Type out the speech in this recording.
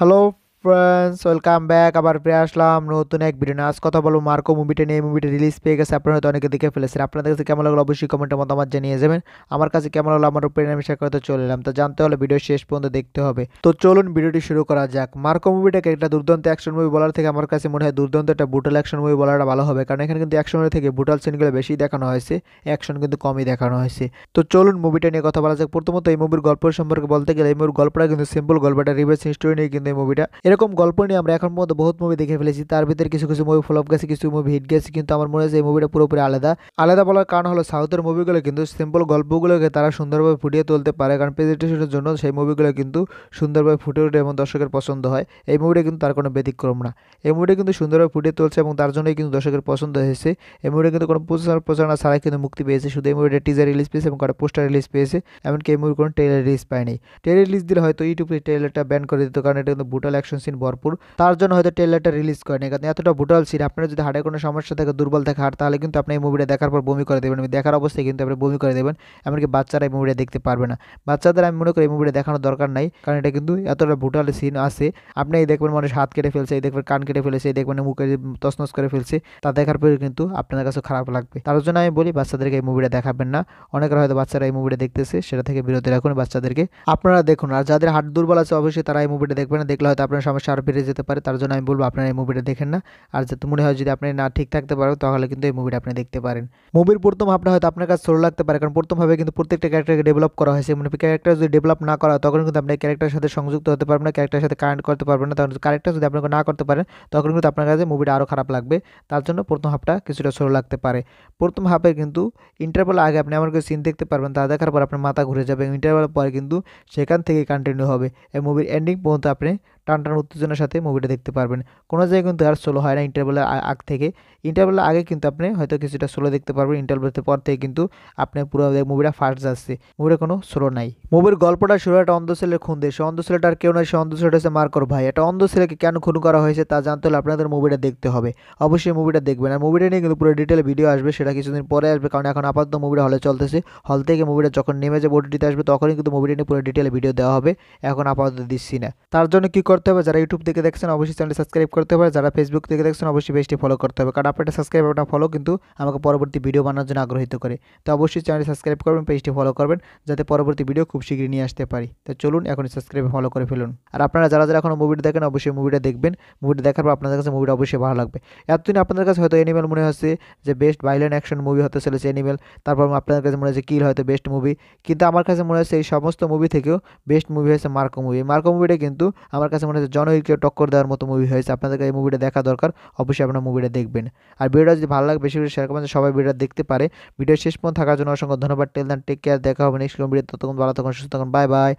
Hello friends, welcome back. আবার ফিরে আসলাম নতুন এক ভিডিও নিয়ে। আজ কথা বলবো মার্কো মুভিটা নিয়ে। এই মুভিটা রিলিজ পেয়ে গেছে, আপনারা হয়তো অনেকে দেখে ফেলেছেন। আপনাদের কাছে কেমন লাগলো অবশ্যই কমেন্টে মতামত জানিয়ে যাবেন। আমার কাছে কেমন লাগলো আমার ওপিনিয়ন আমি শেয়ার করতে চলে এলাম। তো জানতে হলে ভিডিও শেষ পর্যন্ত দেখতে হবে। তো চলুন ভিডিওটি শুরু করা যাক। মার্কো মুভিটাকে একটা দুর্দান্ত অ্যাকশন মুভি বলার থেকে আমার কাছে মনে হয় দুর্দান্ত একটা ব্রুটাল অ্যাকশন মুভি বলাটা ভালো হবে, কারণ এখানে কিন্তু অ্যাকশনের থেকে ব্রুটাল সিনগুলো বেশি দেখানো হয়েছে, অ্যাকশন কিন্তু কমই দেখানো হয়েছে। তো চলুন মুভিটা নিয়ে কথা বলা যাক। প্রথমত এই মুভির গল্প সম্পর্কে বলতে গেলে এই মুভির গল্পটা কিন্তু সিম্পল গল্পটা রিভার্স স্টোরি নিয়ে কিন্তু এই মুভিটা। এরকম গল্প নিয়ে আমরা এখন পর্যন্ত বহুত মুভি দেখে ফেলেছি, তার ভিতরে কিছু কিছু মুভি ফ্লপ গেছে, কিছু মুভি হিট গেছে, কিন্তু আমার মনে হয় এই মুভিটা পুরোপুরি আলাদা। আলাদা বলার কারণ হলো সাউথের মুভিগুলো কিন্তু সিম্পল গল্পগুলোকে তারা সুন্দরভাবে ফুটিয়ে তুলতে পারে, কারণ প্রেজেন্টেশনের জন্য সেই মুভিগুলো কিন্তু সুন্দরভাবে ফুটে ওঠে এবং দর্শকের পছন্দ হয়। এই মুভিটা কিন্তু তার কোনো ব্যতিক্রম না। এই মুভিটা কিন্তু সুন্দরভাবে ফুটিয়ে তুলছে এবং তার জন্যই কিন্তু দর্শকের পছন্দ হয়েছে। এই মুভিটা কিন্তু কোনো প্রচারণা ছাড়াই কিন্তু মুক্তি পেয়েছে। শুধু এই মুভিটা টিজার রিলিজ পেয়েছে এবং একটা পোস্টার রিলিজ পেয়েছে, এমনকি এই মুভির কোনো ট্রেলার রিলিজ পায়নি। ট্রেলার রিলিজ দিলে হয়তো ইউটিউবে ট্রেলারটা ব্যান করে দিত, কারণ এটা কিন্তু ব্রুটাল অ্যাকশন সিন ভরপুর। তার জন্য হয়তো ট্রেলারটা রিলিজ করেনি, কারণ এতটা ব্রুটাল সিন। আপনার যদি হাড়ে কোনো সমস্যা থাকে, দুর্বল থাকে হাড়, তাহলে কিন্তু আপনি এই মুভিটা দেখার পর বমি করে দেবেন। দেখার অবস্থায় কিন্তু আপনি বমি করে দেবেন, এমনকি বাচ্চারা এই মুভিটা দেখতে পারবে না। বাচ্চাদের আমি মনে করি এই মুভিটা দেখানোর দরকার নাই, কারণ এটা কিন্তু এতটা ব্রুটাল সিন আছে। আপনি এই দেখবেন মানুষ হাত কেটে ফেলছে, এই দেখবেন কান কেটে ফেলেছে, এই দেখবেন মুখে তছনছ করে ফেলছে, তা দেখার পরে কিন্তু আপনার কাছে খারাপ লাগবে। তার জন্য আমি বলি বাচ্চাদেরকে এই মুভিটা দেখাবেন না। অনেকের হয়তো বাচ্চারা এই মুভিটা দেখতেছে, সেটা থেকে বিরত রাখুন বাচ্চাদেরকে। আপনারা দেখুন, আর যাদের হার্ট দুর্বল আছে অবশ্যই তারা এই মুভিটা দেখবেন না, দেখলে হয়তো আপনার সমস্যা আরও বেড়ে যেতে পারে। তার জন্য আমি বলবো আপনারা এই মুভিটা দেখেন না। আর যাতে মনে হয় যদি আপনি না ঠিক থাকতে পারেন, তাহলে কিন্তু এই মুভিটা আপনি দেখতে পারেন। মুভির প্রথম হাফটা হয়তো আপনার কাছে স্লো লাগতে পারে, কারণ প্রথম ভাবে কিন্তু প্রত্যেকটা ক্যারেক্টারকে ডেভেলপ করা হয়েছে। মানে ক্যারেক্টার যদি ডেভেলপ না করা হয়, তখন কিন্তু আপনি ক্যারেক্টারের সাথে সংযুক্ত হতে পারবেন না, ক্যারেক্টারের সাথে কানেক্ট করতে পারবেন না। তখন ক্যারেক্টার যদি আপনাকে না করতে পারেন, তখন কিন্তু আপনার কাছে মুভিটা আরও খারাপ লাগবে। তার জন্য প্রথম হাফটা কিছুটা স্লো লাগতে পারে। প্রথম হাফে কিন্তু ইন্টারভেল আগে আপনি এমন কিছু সিন দেখতে পারবেন, তা দেখার পর আপনার মাথা ঘুরে যাবে। ইন্টারভেল পরে কিন্তু সেখান থেকেই কন্টিনিউ হবে। এই মুভির এন্ডিং পর্যন্ত আপনি টান টান উত্তেজনার সাথে মুভিটা দেখতে পারবেন। কোনো জায়গায় কিন্তু আর স্লো হয় না ইন্টারভেলের আগ থেকে। ইন্টারভেলের আগে কিন্তু আপনি হয়তো কিছুটা স্লো দেখতে পারবেন, ইন্টারভেলের পর থেকে কিন্তু আপনি পুরো মুভিটা ফাস্ট যাচ্ছে, মুভিটা কোনো স্লো নাই। মুভির গল্পটা শুরু একটা অন্ধ ছেলের খুন দিয়ে। সে অন্ধ ছেলেটা আর কেউ নয়, সে অন্ধ ছেলেটা হচ্ছে মার্কোর ভাই। এটা অন্ধ ছেলেকে কেন খুন করা হয়েছে তা জানতে হলে আপনাদের মুভিটা দেখতে হবে। অবশ্যই মুভিটা দেখবেন। আর মুভিটা নিয়ে কিন্তু পুরো ডিটেলে ভিডিও আসবে, সেটা কিছুদিন পরে আসবে, কারণ এখন আপাতত মুভিটা হলে চলতেছে। হল থেকে মুভিটা যখন নেমে যাবে ওটিটিতে আসবে, তখনই কিন্তু মুভিটা নিয়ে পুরো ডিটেলে ভিডিও দেওয়া হবে। এখন আপাতত দিচ্ছি না। তার জন্য কি করতে হবে, যারা ইউটিউব থেকে দেখছেন অবশ্যই চ্যানেল সাবস্ক্রাইব করতে হবে, যারা ফেসবুক থেকে দেখছেন অবশ্যই পেজটি ফলো করতে হবে, কারণ আপনার সাবস্ক্রাইব আপনার ফলো কিন্তু আমাকে পরবর্তী ভিডিও বানানোর জন্য আগ্রহিত করে। তো অবশ্যই চ্যানেল সাবস্ক্রাইব করবেন, পেজটি ফলো করবেন, যাতে পরবর্তী ভিডিও খুব শীঘ্রই নিয়ে আসতে পারি। তো চলুন এখন সাবস্ক্রাইব ফলো করে ফেলুন। আর আপনারা যারা যারা এখনো মুভিটা দেখেন অবশ্যই মুভিটা দেখবেন। মুভিটা দেখার পর আপনাদের কাছে মুভিটা অবশ্যই ভালো লাগবে। এতদিন আপনাদের কাছে হয়তো অ্যানিমেল মনে হচ্ছে যে বেস্ট ভাইলেন্ট অ্যাকশন মুভি হতে চলেছে অ্যানিমেল, তারপর আপনাদের কাছে মনে হচ্ছে কিল হয়তো বেস্ট মুভি, কিন্তু আমার কাছে মনে হচ্ছে এই সমস্ত মুভি থেকেও বেস্ট মুভি হয়েছে মার্কো মুভি। মার্কো মুভিটা কিন্তু আমার কাছে মনে হচ্ছে জন উইককে টক্কর দেওয়ার মতো মুভি হয়েছে। আপনাদেরকে এই মুভিটা দেখা দরকার, অবশ্যই আপনারা মুভিটা দেখবেন। আর ভিডিওটা যদি ভালো লাগে বেশি বেশি শেয়ার করবেন, সবাই ভিডিওটা দেখতে পারে। ভিডিও শেষ পর্যন্ত থাকার জন্য অসংখ্য ধন্যবাদ। টেল দেন টেক কেয়ার, দেখা হবে নেক্সট ভিডিও। ততক্ষণ ভালো থাকুন, সুস্থ থাকুন, বাই বাই।